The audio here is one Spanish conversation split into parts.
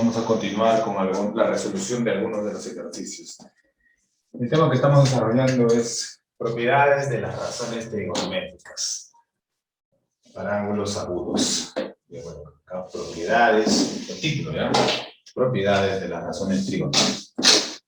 Vamos a continuar con la resolución de algunos de los ejercicios. El tema que estamos desarrollando es propiedades de las razones trigonométricas para ángulos agudos. Y bueno, acá propiedades, el título, ¿ya? Propiedades de las razones trigonométricas.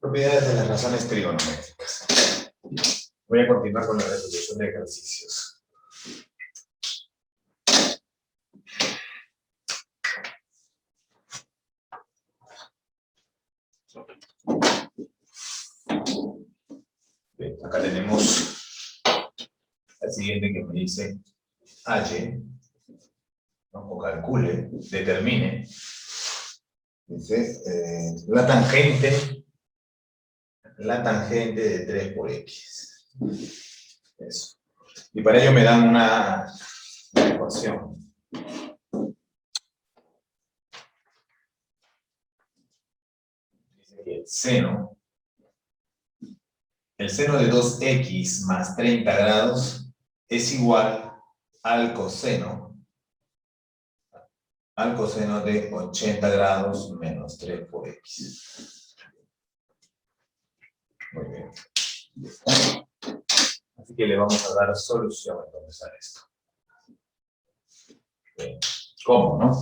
Propiedades de las razones trigonométricas. Voy a continuar con la resolución de ejercicios. Bien, acá tenemos la siguiente que me dice halle, ¿no? O calcule, determine. Dice la tangente de 3 por x. Eso. Y para ello me dan una ecuación. Dice que el seno de 2x más 30 grados es igual al coseno de 80 grados menos 3 por x. Muy bien. Así que le vamos a dar solución entonces a esto. Bien. ¿Cómo, no?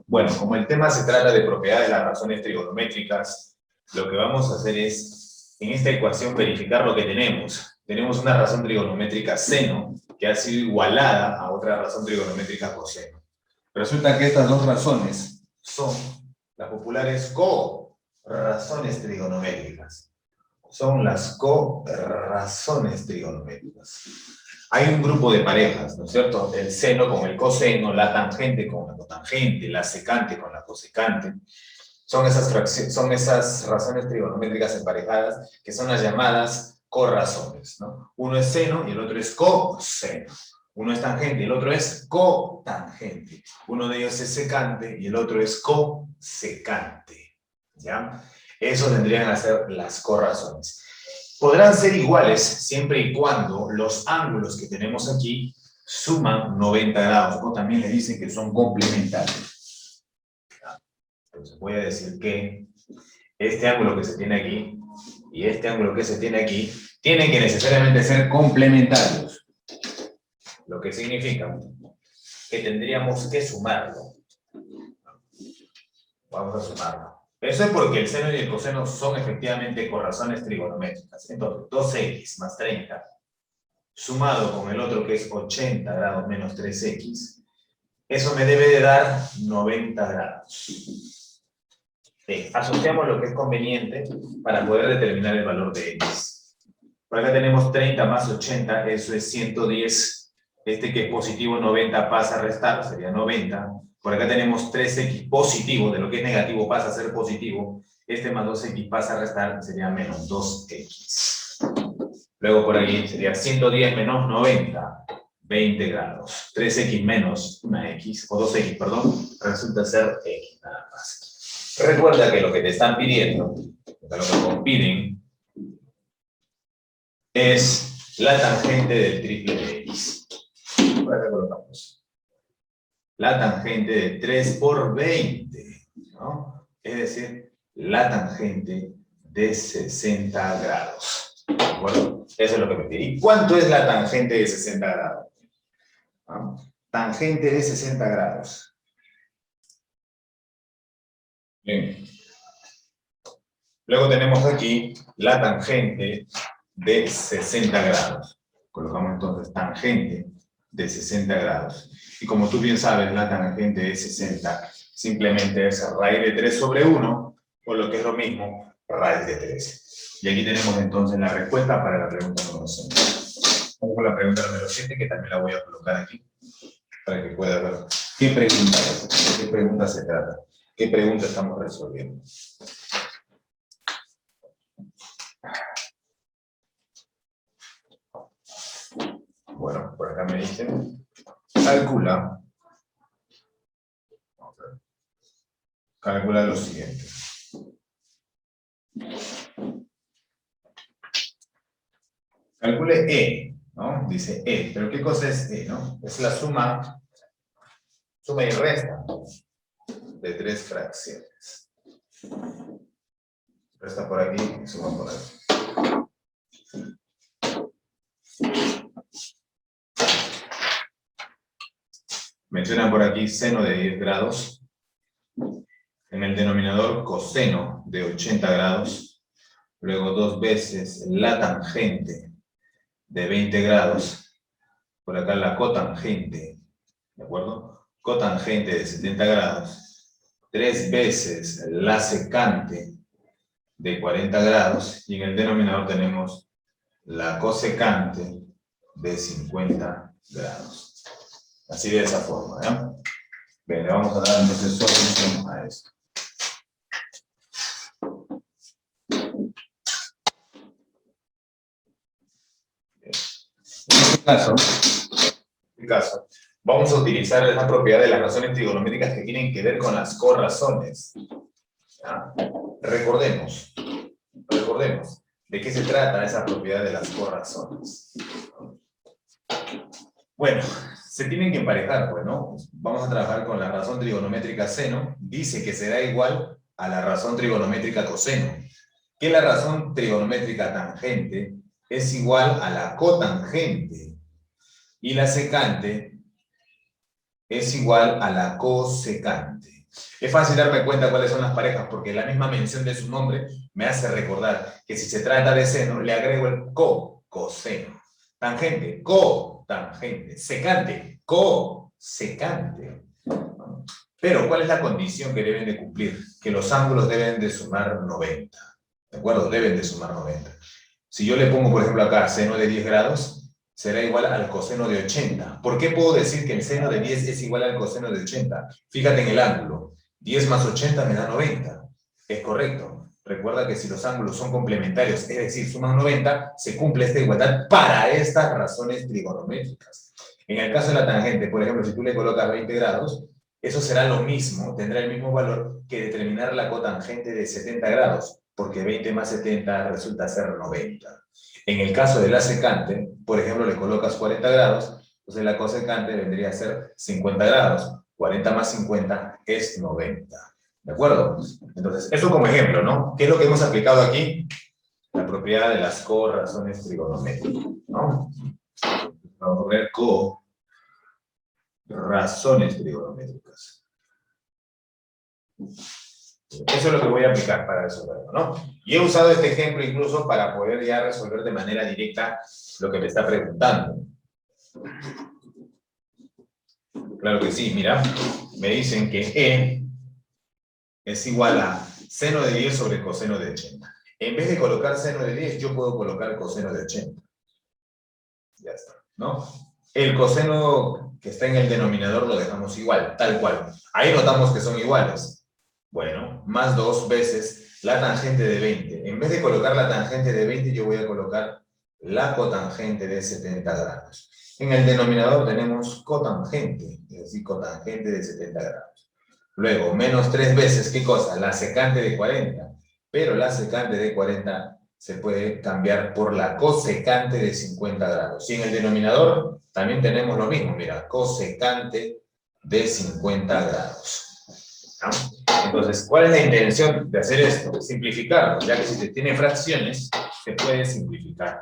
Bueno, como el tema se trata de propiedades de las razones trigonométricas, lo que vamos a hacer es, en esta ecuación, verificar lo que tenemos. Tenemos una razón trigonométrica seno, que ha sido igualada a otra razón trigonométrica coseno. Resulta que estas dos razones son las populares co-razones trigonométricas. Son las co-razones trigonométricas. Hay un grupo de parejas, ¿no es cierto? El seno con el coseno, la tangente con la cotangente, la secante con la cosecante. Son esas razones trigonométricas emparejadas que son las llamadas corrazones, ¿no? Uno es seno y el otro es coseno. Uno es tangente y el otro es cotangente. Uno de ellos es secante y el otro es cosecante. ¿Ya? Eso tendrían que ser las corrazones. Podrán ser iguales siempre y cuando los ángulos que tenemos aquí suman 90 grados, o también le dicen que son complementarios. Entonces voy a decir que este ángulo que se tiene aquí y este ángulo que se tiene aquí tienen que necesariamente ser complementarios. Lo que significa que tendríamos que sumarlo. Vamos a sumarlo. Eso es porque el seno y el coseno son efectivamente corrazones trigonométricas. Entonces, 2x más 30, sumado con el otro que es 80 grados menos 3x, eso me debe de dar 90 grados. Bien, asociamos lo que es conveniente para poder determinar el valor de x. Por acá tenemos 30 más 80, eso es 110. Este que es positivo 90 pasa a restar, sería 90. Por acá tenemos 3x positivo, de lo que es negativo pasa a ser positivo. Este más 2x pasa a restar, sería menos 2x. Luego por aquí sería 110 menos 90, 20 grados. 3x menos una x, o 2x, perdón, resulta ser x nada más. Recuerda que lo que te están pidiendo, lo que compiden, es la tangente del triple de x. Por acá colocamos la tangente de 3 por 20, ¿no? Es decir, la tangente de 60 grados. Bueno, eso es lo que me pide. ¿Y cuánto es la tangente de 60 grados? ¿No? Tangente de 60 grados. Bien. Luego tenemos aquí la tangente de 60 grados. Colocamos entonces tangente de 60 grados. Y como tú bien sabes, la tangente de 60 simplemente es raíz de 3 sobre 1, o lo que es lo mismo, raíz de 3. Y aquí tenemos entonces la respuesta para la pregunta número 6. Vamos con la pregunta número 7, que también la voy a colocar aquí, para que pueda ver qué pregunta es, de qué pregunta se trata, qué pregunta estamos resolviendo. Bueno, por acá me dicen, calcula. Vamos a ver. calcula lo siguiente. Calcule E, ¿no? Dice E, pero ¿qué cosa es E, no? Es la suma y resta de tres fracciones. Resta por aquí y suma por aquí. Mencionan por aquí seno de 10 grados. En el denominador coseno de 80 grados. Luego 2 veces la tangente de 20 grados. Por acá la cotangente, ¿de acuerdo? Cotangente de 70 grados. 3 veces la secante de 40 grados. Y en el denominador tenemos la cosecante de 50 grados. Así de esa forma, ¿ya? Bien, le vamos a dar entonces solución a esto. Bien. En este caso, vamos a utilizar esa propiedad de las razones trigonométricas que tienen que ver con las corrazones. ¿Ya? Recordemos, ¿de qué se trata esa propiedad de las corrazones? Bueno, se tienen que emparejar, pues, ¿no? Vamos a trabajar con la razón trigonométrica seno. Dice que será igual a la razón trigonométrica coseno. Que la razón trigonométrica tangente es igual a la cotangente. Y la secante es igual a la cosecante. Es fácil darme cuenta cuáles son las parejas, porque la misma mención de su nombre me hace recordar que si se trata de seno, le agrego el coseno. Tangente, cotangente. Secante, cosecante. Pero, ¿cuál es la condición que deben de cumplir? Que los ángulos deben de sumar 90. ¿De acuerdo? Deben de sumar 90. Si yo le pongo, por ejemplo, acá seno de 10 grados, será igual al coseno de 80. ¿Por qué puedo decir que el seno de 10 es igual al coseno de 80? Fíjate en el ángulo. 10 más 80 me da 90. Es correcto. Recuerda que si los ángulos son complementarios, es decir, suman 90, se cumple esta igualdad para estas razones trigonométricas. En el caso de la tangente, por ejemplo, si tú le colocas 20 grados, eso será lo mismo, tendrá el mismo valor que determinar la cotangente de 70 grados, porque 20 más 70 resulta ser 90. En el caso de la secante, por ejemplo, le colocas 40 grados, entonces la cosecante vendría a ser 50 grados. 40 más 50 es 90. ¿De acuerdo? Entonces, eso como ejemplo, ¿no? ¿Qué es lo que hemos aplicado aquí? La propiedad de las corrazones trigonométricas, ¿no? Vamos a poner razones trigonométricas. Eso es lo que voy a aplicar para resolverlo, ¿no? Y he usado este ejemplo incluso para poder ya resolver de manera directa lo que me está preguntando. Claro que sí, mira. Me dicen que E es igual a seno de 10 sobre coseno de 80. En vez de colocar seno de 10, yo puedo colocar coseno de 80. Ya está, ¿no? El coseno que está en el denominador lo dejamos igual, tal cual. Ahí notamos que son iguales. Bueno, más 2 veces la tangente de 20. En vez de colocar la tangente de 20, yo voy a colocar la cotangente de 70 grados. En el denominador tenemos cotangente, es decir, cotangente de 70 grados. Luego, menos 3 veces, ¿qué cosa? La secante de 40. Pero la secante de 40 se puede cambiar por la cosecante de 50 grados. Y en el denominador también tenemos lo mismo, mira, cosecante de 50 grados. ¿No? Entonces, ¿cuál es la intención de hacer esto? Simplificarlo, ya que si se tiene fracciones, se puede simplificar.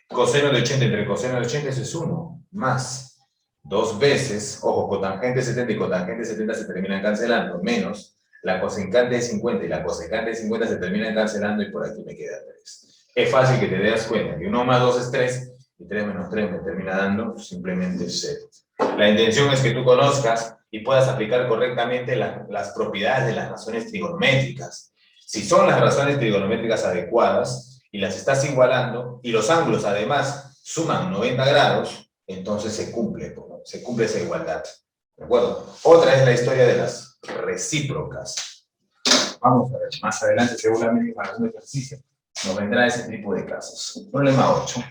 Coseno de 80 entre coseno de 80 es 1, más 2 veces, ojo, cotangente 70 y cotangente 70 se terminan cancelando, menos la cosecante de 50 y la cosecante de 50 se terminan cancelando y por aquí me queda 3. Es fácil que te des cuenta que 1 más 2 es 3 y 3 menos 3 me termina dando simplemente 0. La intención es que tú conozcas y puedas aplicar correctamente las propiedades de las razones trigonométricas. Si son las razones trigonométricas adecuadas y las estás igualando y los ángulos además suman 90 grados, entonces se cumple esa igualdad. ¿De acuerdo? Otra es la historia de las recíprocas. Vamos a ver, más adelante seguramente para un ejercicio nos vendrá ese tipo de casos. Problema 8.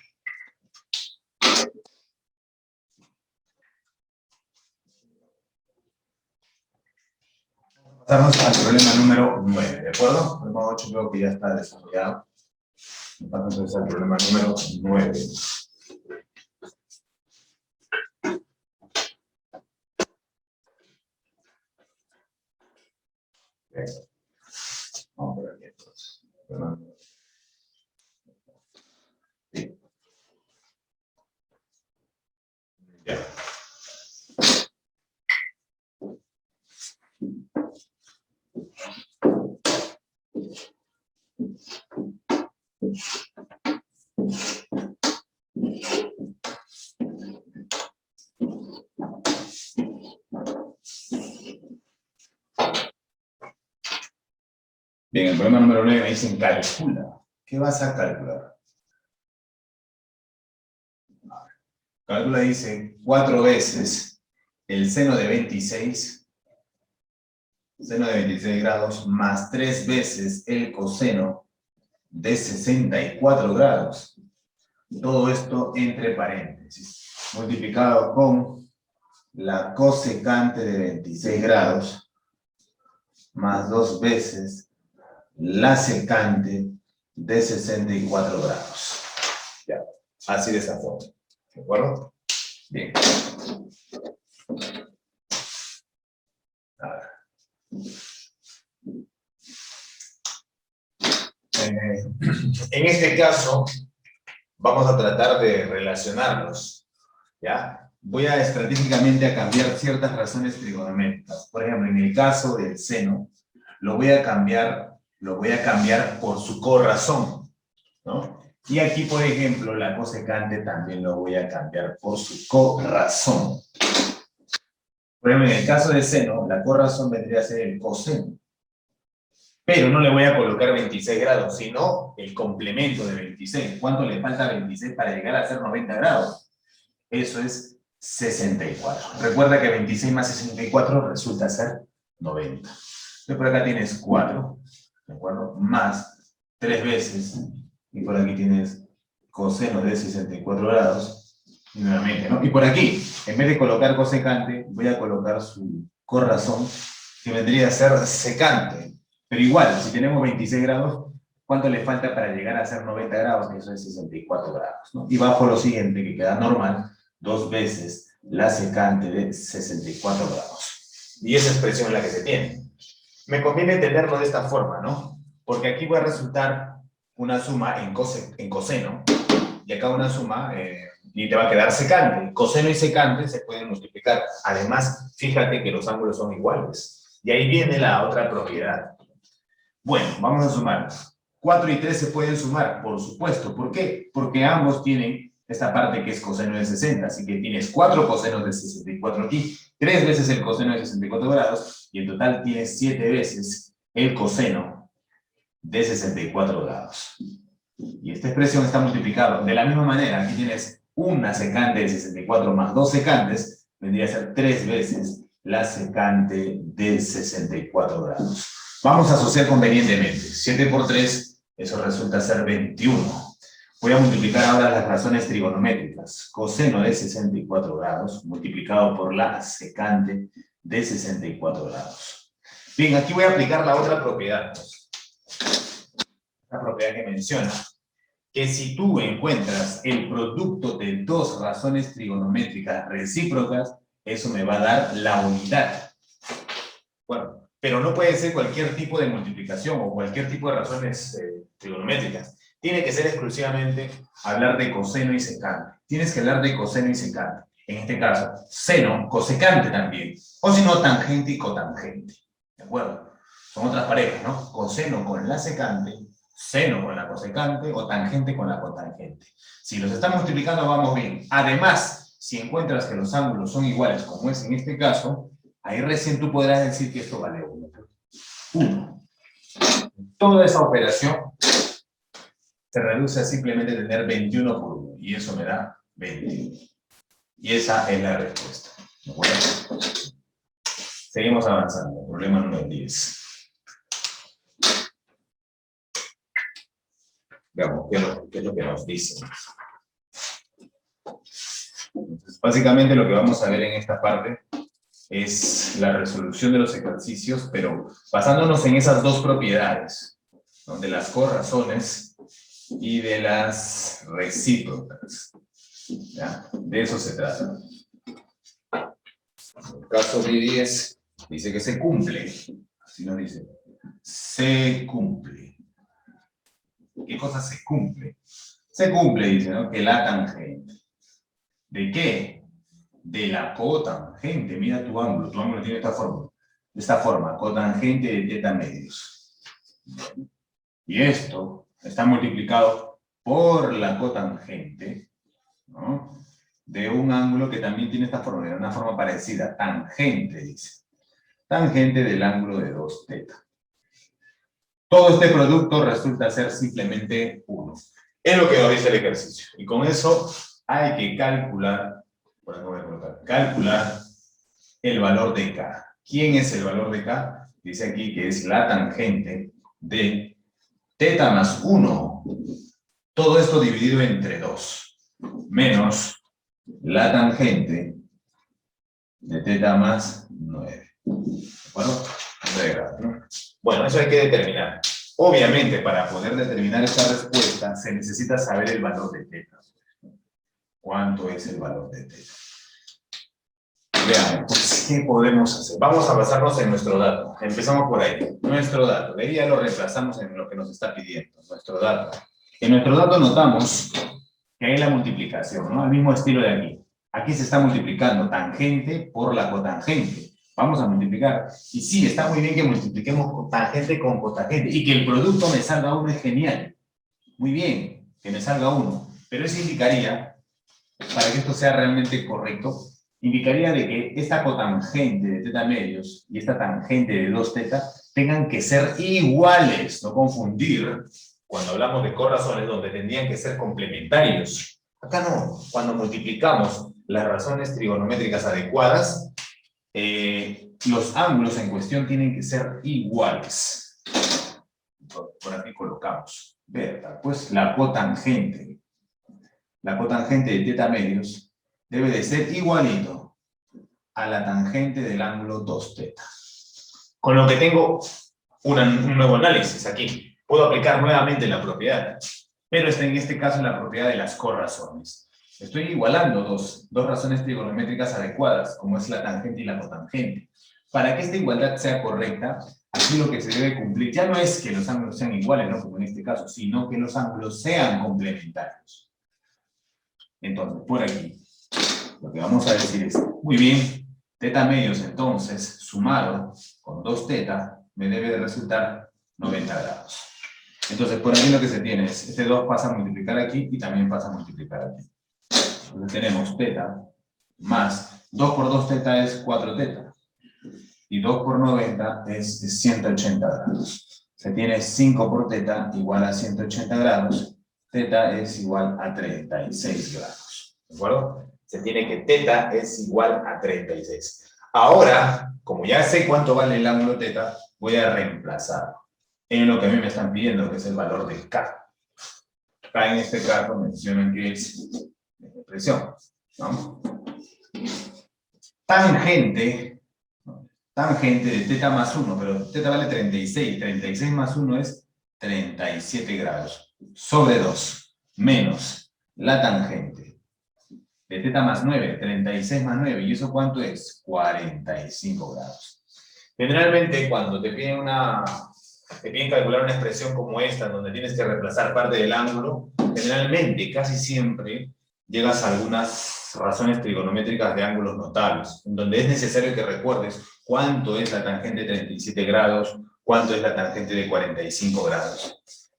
Pasamos al problema número 9, ¿de acuerdo? El problema 8 creo que ya está desarrollado. Pasamos entonces al problema número 9. Vamos por aquí entonces. Sí. Ya. Bien, el problema número 9 me dicen calcula. ¿Qué vas a calcular? Calcula, dice, 4 veces el seno de 26 grados más 3 veces el coseno de 64 grados. Todo esto entre paréntesis, multiplicado con la cosecante de 26 grados más 2 veces la secante de 64 grados. Ya, así de esa forma. ¿De acuerdo? Bien. A ver. En este caso, vamos a tratar de relacionarlos, ¿ya? Voy a estratégicamente a cambiar ciertas razones trigonométricas. Por ejemplo, en el caso del seno, lo voy a cambiar por su corrazón, ¿no? Y aquí, por ejemplo, la cosecante también lo voy a cambiar por su corrazón. Por ejemplo, en el caso del seno, la corrazón vendría a ser el coseno. Pero no le voy a colocar 26 grados, sino el complemento de 26. ¿Cuánto le falta a 26 para llegar a ser 90 grados? Eso es 64. Recuerda que 26 más 64 resulta ser 90. Entonces por acá tienes 4, ¿de acuerdo? Más 3 veces, y por aquí tienes coseno de 64 grados, y nuevamente, ¿no? Y por aquí, en vez de colocar cosecante, voy a colocar su corrazón, que vendría a ser secante. Pero igual, si tenemos 26 grados, ¿cuánto le falta para llegar a ser 90 grados? Eso es 64 grados, ¿no? Y bajo lo siguiente, que queda normal, 2 veces la secante de 64 grados. Y esa expresión es la que se tiene. Me conviene entenderlo de esta forma, ¿no? Porque aquí va a resultar una suma en coseno, y acá una suma, y te va a quedar secante. Coseno y secante se pueden multiplicar. Además, fíjate que los ángulos son iguales. Y ahí viene la otra propiedad. Bueno, vamos a sumar. 4 y 3 se pueden sumar, por supuesto. ¿Por qué? Porque ambos tienen esta parte que es coseno de 60. Así que tienes 4 cosenos de 64 aquí, 3 veces el coseno de 64 grados, y en total tienes 7 veces el coseno de 64 grados. Y esta expresión está multiplicada. De la misma manera, aquí tienes una secante de 64 más 2 secantes, vendría a ser 3 veces la secante de 64 grados. Vamos a asociar convenientemente. 7 por 3, eso resulta ser 21. Voy a multiplicar ahora las razones trigonométricas. Coseno de 64 grados multiplicado por la secante de 64 grados. Bien, aquí voy a aplicar la otra propiedad. La propiedad que menciona. Que si tú encuentras el producto de dos razones trigonométricas recíprocas, eso me va a dar la unidad. Bueno, pero no puede ser cualquier tipo de multiplicación o cualquier tipo de razones trigonométricas. Tiene que ser exclusivamente hablar de coseno y secante. Tienes que hablar de coseno y secante. En este caso, seno, cosecante también. O si no, tangente y cotangente. ¿De acuerdo? Son otras parejas, ¿no? Coseno con la secante, seno con la cosecante o tangente con la cotangente. Si los están multiplicando, vamos bien. Además, si encuentras que los ángulos son iguales, como es en este caso, ahí recién tú podrás decir que esto vale 1. 1. Toda esa operación se reduce a simplemente tener 21 por 1. Y eso me da 21. Y esa es la respuesta. ¿De acuerdo? Seguimos avanzando. Problema número 10. Veamos qué es lo que nos dice. Entonces, básicamente lo que vamos a ver en esta parte es la resolución de los ejercicios, pero basándonos en esas dos propiedades, ¿no? De las corrazones y de las recíprocas. ¿Ya? De eso se trata. En el caso de 10, dice que se cumple. Así nos dice. Se cumple. ¿Qué cosa se cumple? Se cumple, dice, ¿no? Que la tangente. ¿De qué? De la cotangente. Mira tu ángulo tiene esta forma. De esta forma, cotangente de teta medios. Y esto está multiplicado por la cotangente, ¿no? De un ángulo que también tiene esta forma, de una forma parecida, tangente, dice. Tangente del ángulo de 2 teta. Todo este producto resulta ser simplemente 1. Es lo que nos dice el ejercicio. Y con eso hay que calcular, por acá voy a colocar, calcular el valor de K. ¿Quién es el valor de K? Dice aquí que es la tangente de teta más 1. Todo esto dividido entre 2. Menos la tangente de teta más 9. ¿De acuerdo? 9 grados, ¿no? Bueno, eso hay que determinar. Obviamente, para poder determinar esta respuesta, se necesita saber el valor de teta. ¿Cuánto es el valor de teta? Veamos, pues, ¿qué podemos hacer? Vamos a basarnos en nuestro dato. Empezamos por ahí. Nuestro dato. De ahí ya lo reemplazamos en lo que nos está pidiendo. Nuestro dato. En nuestro dato notamos que hay la multiplicación, ¿no? El mismo estilo de aquí. Aquí se está multiplicando tangente por la cotangente. Vamos a multiplicar. Y sí, está muy bien que multipliquemos tangente con cotangente. Y que el producto me salga 1 es genial. Muy bien, que me salga 1. Pero eso indicaría, para que esto sea realmente correcto, indicaría de que esta cotangente de teta medios y esta tangente de 2 teta tengan que ser iguales. No confundir cuando hablamos de corrazones donde tendrían que ser complementarios. Acá no. Cuando multiplicamos las razones trigonométricas adecuadas, los ángulos en cuestión tienen que ser iguales. Por aquí colocamos. ¿Verdad? Pues la cotangente de teta medios debe de ser igualito a la tangente del ángulo 2 teta. Con lo que tengo un nuevo análisis aquí. Puedo aplicar nuevamente la propiedad, pero está en este caso la propiedad de las corrazones. Estoy igualando dos razones trigonométricas adecuadas, como es la tangente y la cotangente. Para que esta igualdad sea correcta, aquí lo que se debe cumplir ya no es que los ángulos sean iguales, ¿no? Como en este caso, sino que los ángulos sean complementarios. Entonces, por aquí, lo que vamos a decir es, muy bien, teta medios entonces, sumado con 2 teta, me debe de resultar 90 grados. Entonces, por aquí lo que se tiene es, este 2 pasa a multiplicar aquí y también pasa a multiplicar aquí. Entonces tenemos teta más 2 por 2 teta es 4 teta. Y 2 por 90 es 180 grados. Se tiene 5 por teta igual a 180 grados. Teta es igual a 36 grados. ¿De acuerdo? Se tiene que teta es igual a 36. Ahora, como ya sé cuánto vale el ángulo teta, voy a reemplazarlo en lo que a mí me están pidiendo, que es el valor de K. Acá en este caso mencionan que es presión, ¿no? Tangente de teta más 1, pero teta vale 36. 36 más 1 es 37 grados. Sobre 2, menos la tangente de teta más 9, 36 más 9. ¿Y eso cuánto es? 45 grados. Generalmente cuando te piden calcular una expresión como esta, donde tienes que reemplazar parte del ángulo, generalmente, casi siempre, llegas a algunas razones trigonométricas de ángulos notables, en donde es necesario que recuerdes cuánto es la tangente de 37 grados, cuánto es la tangente de 45 grados.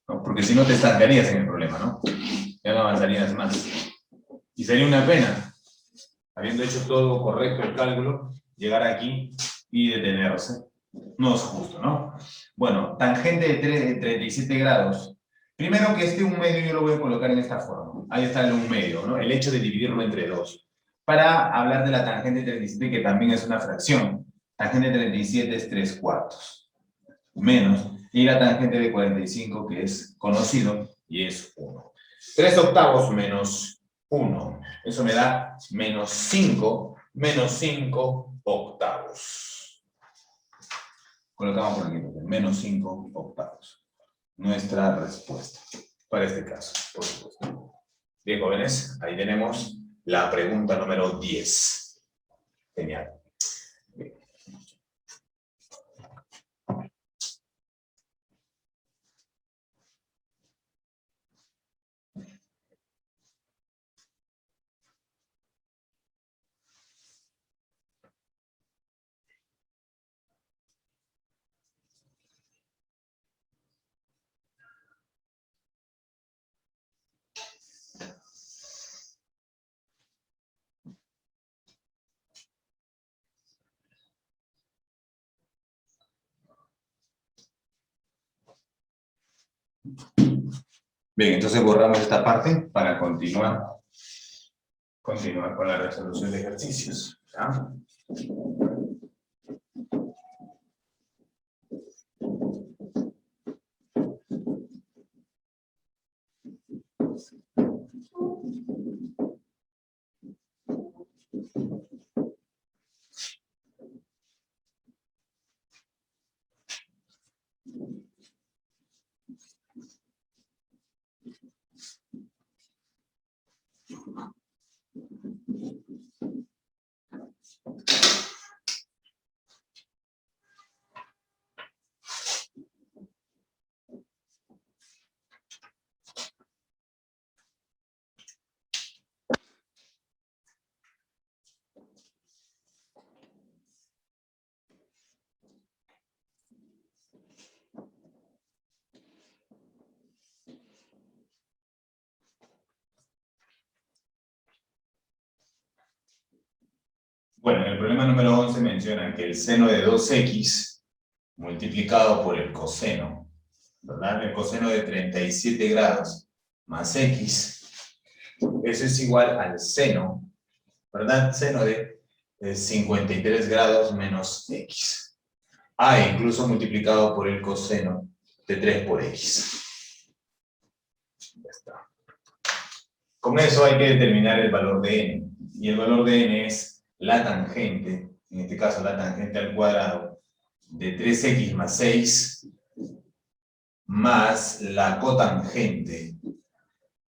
¿No? Porque si no te estancarías en el problema, ¿no? Ya no avanzarías más. Y sería una pena, habiendo hecho todo correcto el cálculo, llegar aquí y detenerse. No es justo, ¿no? Bueno, tangente de 37 grados. Primero que este 1 medio yo lo voy a colocar en esta forma. Ahí está el 1 medio, ¿no? El hecho de dividirlo entre 2. Para hablar de la tangente de 37, que también es una fracción. Tangente de 37 es 3/4. Menos. Y la tangente de 45, que es conocido, y es 1. 3/8 menos 1. Eso me da menos 5. Menos 5 octavos. Colocamos por aquí, menos 5 octavos. Nuestra respuesta para este caso, por supuesto. Bien, jóvenes, ahí tenemos la pregunta número 10. Genial. Bien. Bien, entonces borramos esta parte para continuar con la resolución de ejercicios. ¿Ya? Bueno, en el problema número 11 menciona que el seno de 2x multiplicado por el coseno, ¿verdad? El coseno de 37 grados más x, eso es igual al seno, ¿verdad? Seno de 53 grados menos x. Incluso multiplicado por el coseno de 3 por x. Ya está. Con eso hay que determinar el valor de n. Y el valor de n es la tangente, en este caso la tangente al cuadrado de 3x más 6 más la cotangente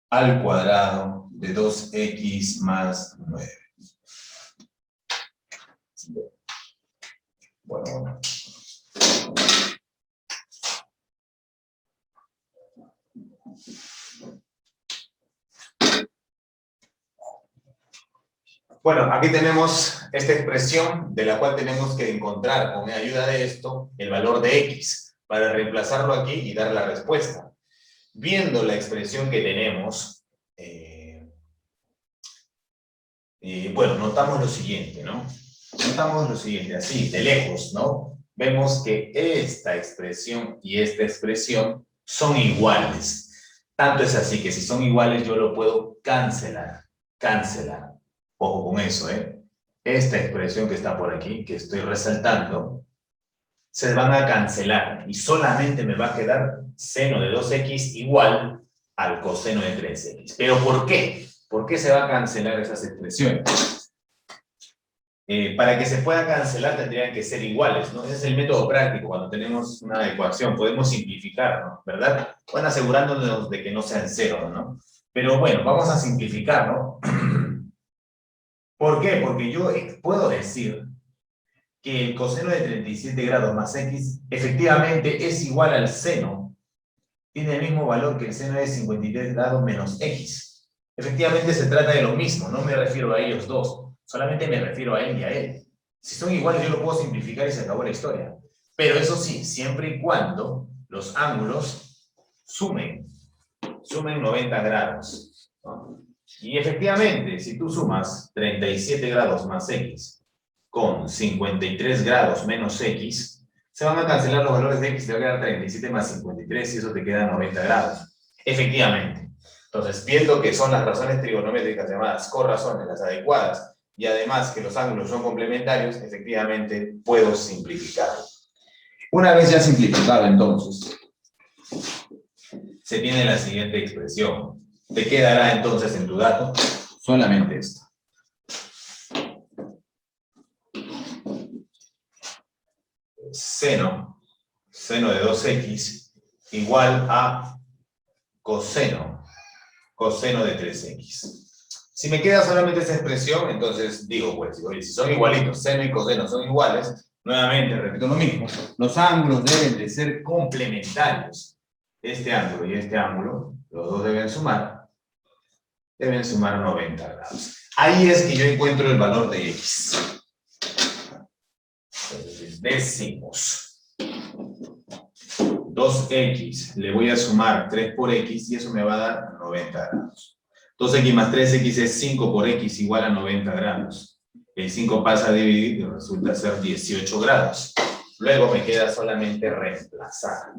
al cuadrado de 2x más 9. Bueno. Bueno, aquí tenemos esta expresión de la cual tenemos que encontrar con ayuda de esto el valor de x para reemplazarlo aquí y dar la respuesta. Viendo la expresión que tenemos, bueno, notamos lo siguiente, ¿no? Notamos lo siguiente, así, de lejos, ¿no? Vemos que esta expresión y esta expresión son iguales. Tanto es así que si son iguales yo lo puedo cancelar. Ojo con eso, ¿eh? Esta expresión que está por aquí, que estoy resaltando, se van a cancelar y solamente me va a quedar seno de 2x igual al coseno de 3x. ¿Pero por qué? ¿Por qué se va a cancelar esas expresiones? Para que se pueda cancelar tendrían que ser iguales, ¿no? Ese es el método práctico, cuando tenemos una ecuación, podemos simplificar, ¿no? ¿Verdad? Bueno, asegurándonos de que no sean cero, ¿no? Pero bueno, vamos a simplificar, ¿no? ¿Por qué? Porque yo puedo decir que el coseno de 37 grados más x efectivamente es igual al seno, tiene el mismo valor que el seno de 53 grados menos x. Efectivamente se trata de lo mismo, no me refiero a ellos dos, solamente me refiero a él y a él. Si son iguales yo lo puedo simplificar y se acabó la historia. Pero eso sí, siempre y cuando los ángulos sumen 90 grados, ¿no? Y efectivamente, si tú sumas 37 grados más x con 53 grados menos x, se van a cancelar los valores de x, te va a quedar 37 más 53 y eso te queda 90 grados. Efectivamente. Entonces, viendo que son las razones trigonométricas llamadas corrazones las adecuadas y además que los ángulos son complementarios, efectivamente puedo simplificarlo. Una vez ya simplificado, entonces, se tiene la siguiente expresión. Te quedará entonces en tu dato solamente esto. seno de 2x igual a coseno de 3x. Si me queda solamente esa expresión, entonces digo, pues, oye, si son igualitos, seno y coseno son iguales, nuevamente repito lo mismo, los ángulos deben de ser complementarios. Este ángulo y este ángulo, los dos deben sumar 90 grados. Ahí es que yo encuentro el valor de x. Entonces, decimos 2x, le voy a sumar 3 por x y eso me va a dar 90 grados. 2x más 3x es 5 por x igual a 90 grados. El 5 pasa a dividir y resulta ser 18 grados. Luego me queda solamente reemplazar.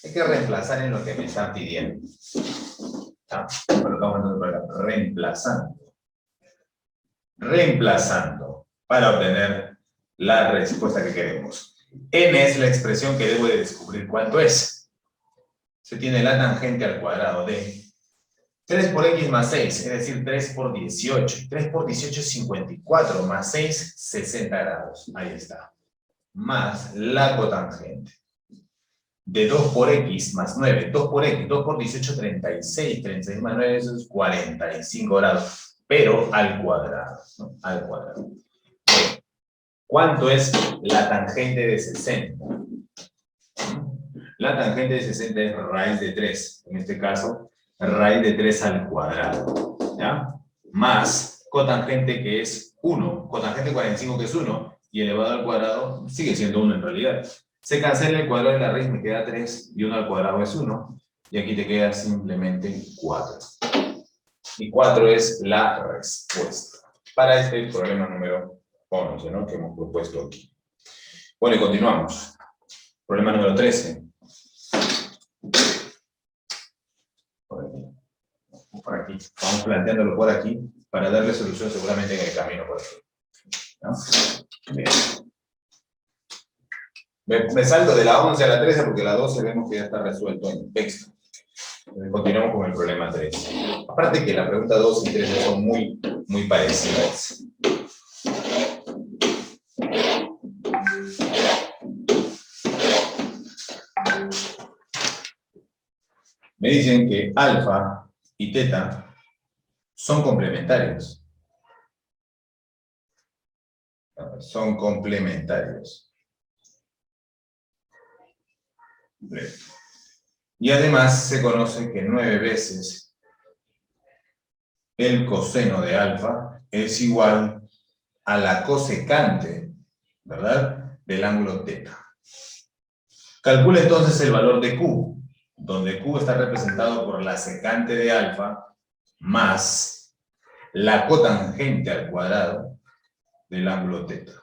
Hay que reemplazar en lo que me están pidiendo. Reemplazando para obtener la respuesta que queremos. N es la expresión que debo de descubrir cuánto es. Se tiene la tangente al cuadrado de 3 por x más 6, es decir, 3 por 18. 3 por 18 es 54, más 6, 60 grados. Ahí está. Más la cotangente de 2 por x más 9. 2 por x, 2 por 18, 36. 36 más 9, eso es 45 grados. Pero al cuadrado, ¿no? Al cuadrado. Bien. ¿Cuánto es la tangente de 60? La tangente de 60 es raíz de 3. En este caso, raíz de 3 al cuadrado, ¿ya? Más cotangente que es 1, cotangente 45 que es 1, y elevado al cuadrado sigue siendo 1 en realidad. Se cancela el cuadrado de la raíz, me queda 3, y 1 al cuadrado es 1, y aquí te queda simplemente 4. Y 4 es la respuesta para este problema número 11, ¿no? Que hemos propuesto aquí. Bueno, y continuamos. Problema número 13. Por aquí. Vamos planteándolo por aquí para darle solución seguramente en el camino por aquí. ¿No? Bien. Me salto de la 11 a la 13 porque la 12 vemos que ya está resuelto en el texto. Continuamos con el problema 13. Aparte que la pregunta 2 y 13 son muy parecidas. Me dicen que alfa y teta son complementarios. Son complementarios. Y además se conoce que 9 veces el coseno de alfa es igual a la cosecante, ¿verdad?, del ángulo teta. Calcula entonces el valor de Q, donde Q está representado por la secante de alfa más la cotangente al cuadrado del ángulo teta.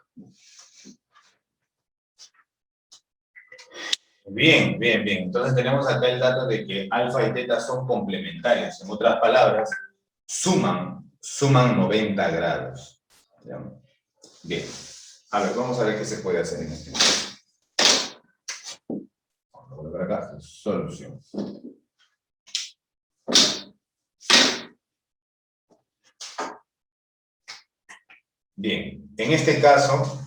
Bien. Entonces tenemos acá el dato de que alfa y teta son complementarios. En otras palabras, suman 90 grados. Bien. A ver, vamos a ver qué se puede hacer en este caso. Vamos a volver acá. Solución. Bien. En este caso,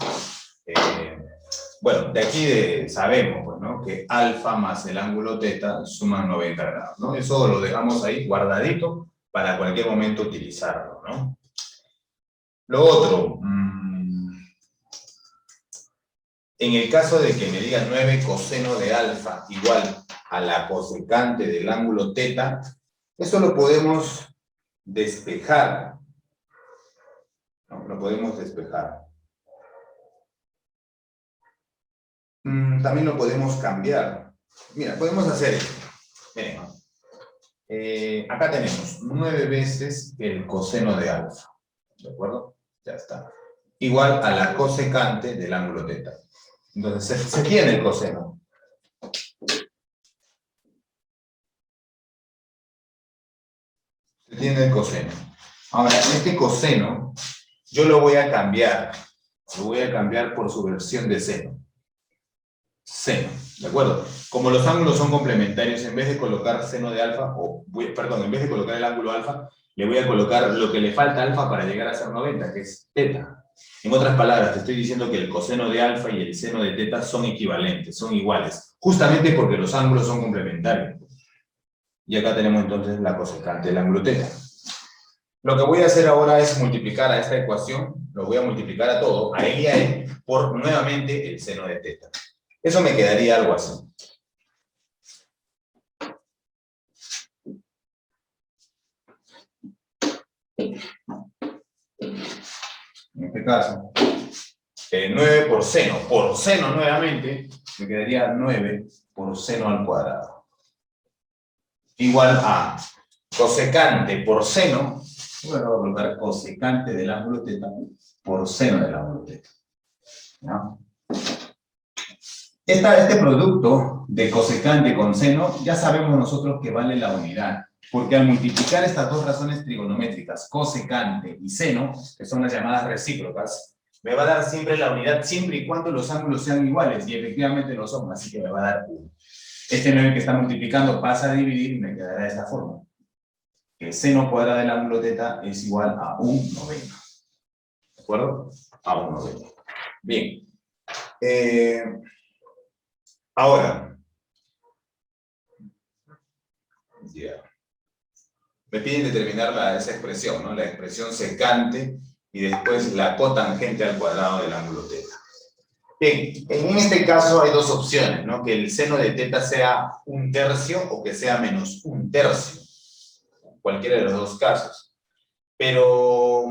bueno, de aquí sabemos, pues, ¿no?, que alfa más el ángulo teta suman 90 grados, ¿no? Eso lo dejamos ahí guardadito para cualquier momento utilizarlo, ¿no? Lo otro, en el caso de que me diga 9 coseno de alfa igual a la cosecante del ángulo teta, eso lo podemos despejar, ¿no? Lo podemos despejar. También lo podemos cambiar. Mira, podemos hacer esto. Miren, acá tenemos 9 veces el coseno de alfa. ¿De acuerdo? Ya está. Igual a la cosecante del ángulo teta. Entonces, se tiene el coseno. Se tiene el coseno. Ahora, este coseno, yo lo voy a cambiar. Lo voy a cambiar por su versión de seno. Seno, ¿de acuerdo? Como los ángulos son complementarios, en vez de colocar seno de alfa, en vez de colocar el ángulo alfa, le voy a colocar lo que le falta a alfa para llegar a ser 90, que es teta. En otras palabras, te estoy diciendo que el coseno de alfa y el seno de teta son equivalentes, son iguales, justamente porque los ángulos son complementarios. Y acá tenemos entonces la cosecante del ángulo teta. Lo que voy a hacer ahora es multiplicar a esta ecuación, lo voy a multiplicar a todo, a él y a él, por nuevamente el seno de teta. Eso me quedaría algo así. En este caso, 9 por seno nuevamente, me quedaría 9 por seno al cuadrado. Igual a cosecante por seno, voy a colocar cosecante del ángulo teta por seno del ángulo teta. ¿No? Este producto de cosecante con seno, ya sabemos nosotros que vale la unidad, porque al multiplicar estas dos razones trigonométricas, cosecante y seno, que son las llamadas recíprocas, me va a dar siempre la unidad, siempre y cuando los ángulos sean iguales, y efectivamente lo son, así que me va a dar 1. Este 9 que está multiplicando pasa a dividir y me quedará de esta forma. Que seno cuadrado del ángulo teta es igual a 1/90. ¿De acuerdo? A 1/90. Bien. Ahora, me piden determinar esa expresión, ¿no? La expresión secante y después la cotangente al cuadrado del ángulo teta. Bien, en este caso hay dos opciones, ¿no? Que el seno de teta sea 1/3 o que sea menos 1/3. Cualquiera de los dos casos. Pero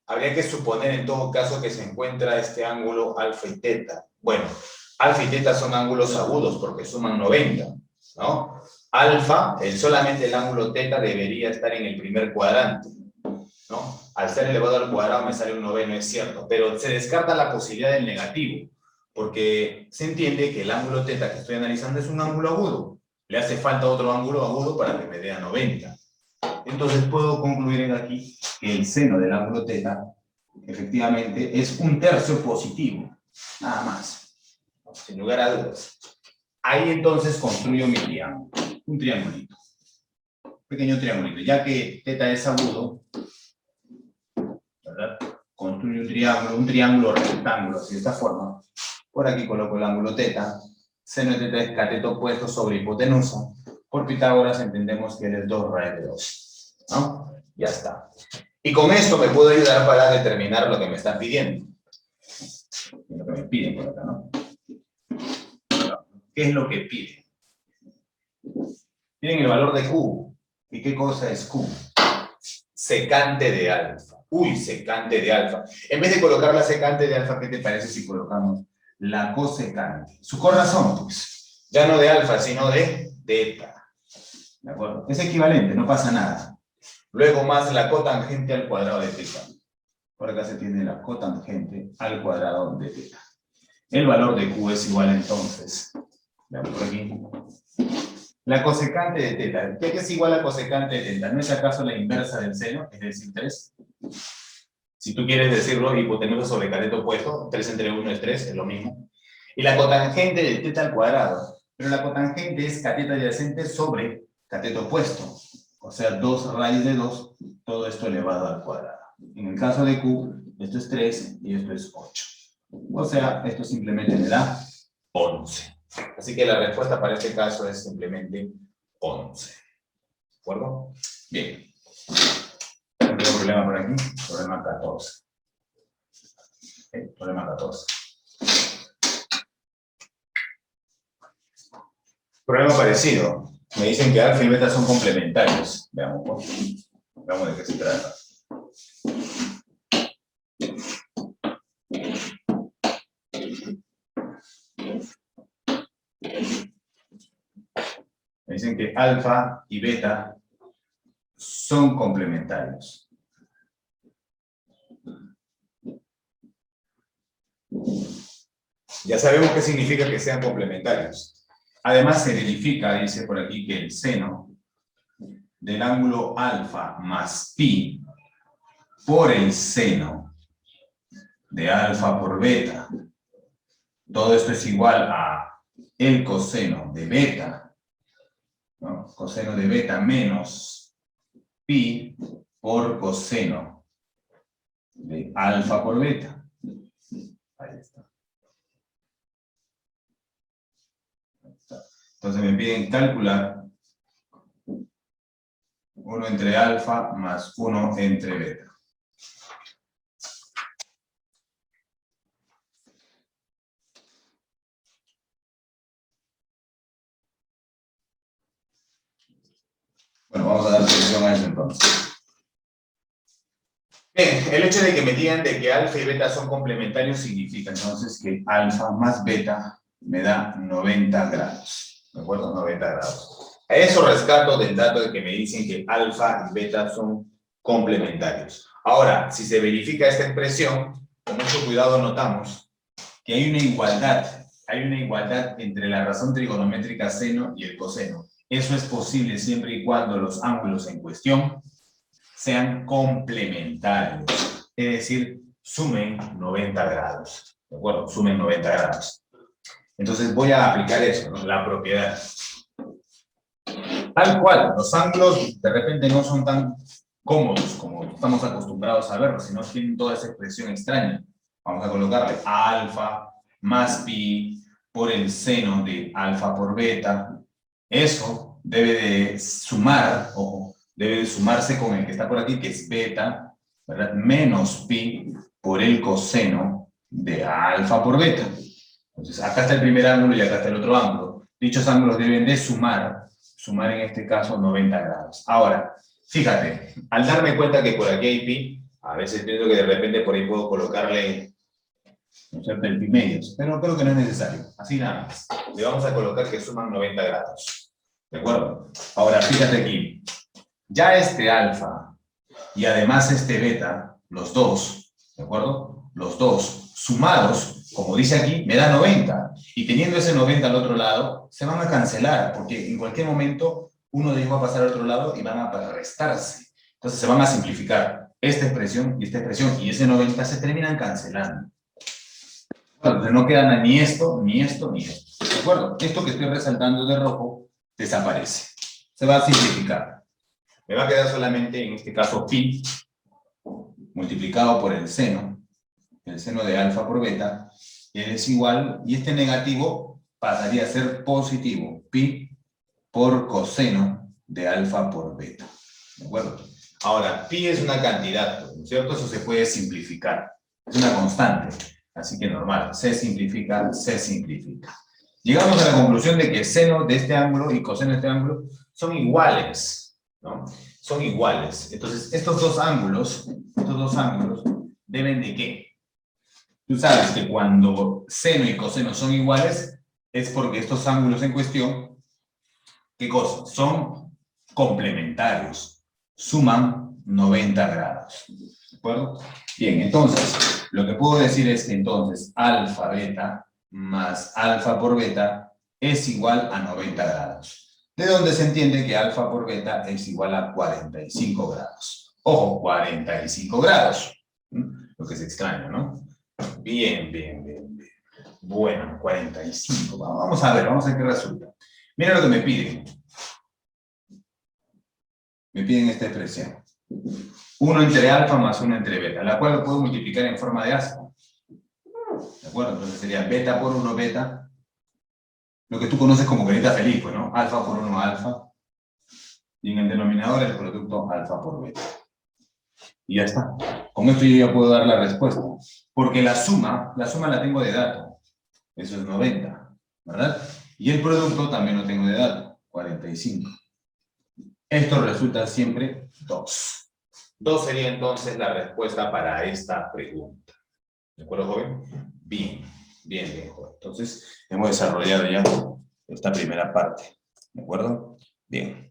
habría que suponer en todo caso que se encuentra este ángulo alfa y teta. Bueno, alfa y teta son ángulos agudos porque suman 90, ¿no? Alfa, solamente el ángulo teta debería estar en el primer cuadrante, ¿no? Al ser elevado al cuadrado me sale un 9, es cierto, pero se descarta la posibilidad del negativo, porque se entiende que el ángulo teta que estoy analizando es un ángulo agudo. Le hace falta otro ángulo agudo para que me dé a 90. Entonces puedo concluir aquí que el seno del ángulo teta efectivamente es 1/3 positivo, nada más, sin lugar a dudas. Ahí entonces construyo mi triángulo, un triangulito, pequeño triangulito, ya que teta es agudo, ¿verdad? Construyo un triángulo rectángulo, así de esta forma. Por aquí coloco el ángulo teta, seno de teta es cateto opuesto sobre hipotenusa. Por Pitágoras entendemos que él es 2 raíz de 2, ¿no? Ya está. Y con esto me puedo ayudar para determinar lo que me están pidiendo. Lo que me piden por acá, ¿no? ¿Qué es lo que piden? Piden el valor de Q. ¿Y qué cosa es Q? Secante de alfa. Uy, secante de alfa. En vez de colocar la secante de alfa, ¿qué te parece si colocamos la cosecante? Su corazón, pues. Ya no de alfa, sino de teta. ¿De acuerdo? Es equivalente, no pasa nada. Luego más la cotangente al cuadrado de teta. Por acá se tiene la cotangente al cuadrado de teta. El valor de Q es igual entonces. Veamos por aquí. La cosecante de teta. ¿Qué es igual a cosecante de teta? ¿No es acaso la inversa del seno? Es decir, 3. Si tú quieres decirlo, hipotenusa sobre cateto opuesto, 3 entre 1 es 3, es lo mismo. Y la cotangente de teta al cuadrado. Pero la cotangente es cateto adyacente sobre cateto opuesto. O sea, 2 raíz de 2, todo esto elevado al cuadrado. En el caso de Q, esto es 3 y esto es 8. O sea, esto simplemente me da 11. Así que la respuesta para este caso es simplemente 11. ¿De acuerdo? Bien. Tengo un problema por aquí. Problema 14. Problema 14. Problema parecido. Me dicen que alfa y beta son complementarios. Veamos, ¿no? Veamos de qué se trata. Me dicen que alfa y beta son complementarios. Ya sabemos qué significa que sean complementarios. Además se verifica, dice por aquí, que el seno del ángulo alfa más pi por el seno de alfa por beta. Todo esto es igual a el coseno de beta, ¿no? Coseno de beta menos pi por coseno de alfa por beta. Ahí está. Ahí está. Entonces me piden calcular 1 entre alfa más 1 entre beta. Bueno, vamos a dar solución a eso entonces. Bien, el hecho de que me digan de que alfa y beta son complementarios significa entonces que alfa más beta me da 90 grados. ¿De acuerdo? 90 grados. A eso rescato del dato de que me dicen que alfa y beta son complementarios. Ahora, si se verifica esta expresión, con mucho cuidado notamos que hay una igualdad entre la razón trigonométrica seno y el coseno. Eso es posible siempre y cuando los ángulos en cuestión sean complementarios, es decir, sumen 90 grados, ¿de acuerdo? Sumen 90 grados. Entonces voy a aplicar eso, ¿no? La propiedad. Tal cual, los ángulos de repente no son tan cómodos como estamos acostumbrados a verlos, sino tienen toda esa expresión extraña. Vamos a colocarle alfa más pi por el seno de alfa por beta. Eso debe de sumar, ojo, debe de sumarse con el que está por aquí, que es beta, ¿verdad? Menos pi por el coseno de alfa por beta. Entonces, acá está el primer ángulo y acá está el otro ángulo. Dichos ángulos deben de sumar en este caso 90 grados. Ahora, fíjate, al darme cuenta que por aquí hay pi, a veces pienso que de repente por ahí puedo colocarle, ¿no es cierto?, el pi medios, pero creo que no es necesario, así nada más. Le vamos a colocar que suman 90 grados. ¿De acuerdo? Ahora, fíjate aquí. Ya este alfa y además este beta, los dos, ¿de acuerdo? Los dos sumados, como dice aquí, me da 90. Y teniendo ese 90 al otro lado, se van a cancelar, porque en cualquier momento uno de ellos va a pasar al otro lado y van a restarse. Entonces se van a simplificar esta expresión y ese 90 se terminan cancelando. Entonces no quedan ni esto, ni esto, ni esto. ¿De acuerdo? Esto que estoy resaltando de rojo desaparece. Se va a simplificar. Me va a quedar solamente, en este caso, pi multiplicado por el seno de alfa por beta, es igual, y este negativo pasaría a ser positivo, pi por coseno de alfa por beta. ¿De acuerdo? Ahora, pi es una cantidad, ¿no es cierto? Eso se puede simplificar. Es una constante, así que normal. Se simplifica, se simplifica. Llegamos a la conclusión de que seno de este ángulo y coseno de este ángulo son iguales, ¿no? Son iguales. Entonces, estos dos ángulos deben de ¿qué? Tú sabes que cuando seno y coseno son iguales, es porque estos ángulos en cuestión, ¿qué cosa? Son complementarios. Suman 90 grados. ¿De acuerdo? Bien, entonces, lo que puedo decir es que entonces alfa beta más alfa por beta es igual a 90 grados. De donde se entiende que alfa por beta es igual a 45 grados. Ojo, 45 grados. Lo que es extraño, ¿no? Bien, bien, bien, bien. Bueno, 45. Vamos a ver qué resulta. Mira lo que me piden. Me piden esta expresión. 1 entre alfa más 1 entre beta, la cual lo puedo multiplicar en forma de asa. ¿De acuerdo? Entonces sería beta por 1 beta. Lo que tú conoces como carita feliz, pues, ¿no? Alfa por 1 alfa. Y en el denominador el producto alfa por beta. Y ya está. Con esto yo ya puedo dar la respuesta. Porque la suma la tengo de dato. Eso es 90, ¿verdad? Y el producto también lo tengo de dato, 45. Esto resulta siempre 2. 2 sería entonces la respuesta para esta pregunta. ¿De acuerdo, joven? Bien, bien, bien, joven. Entonces, hemos desarrollado ya esta primera parte. ¿De acuerdo? Bien.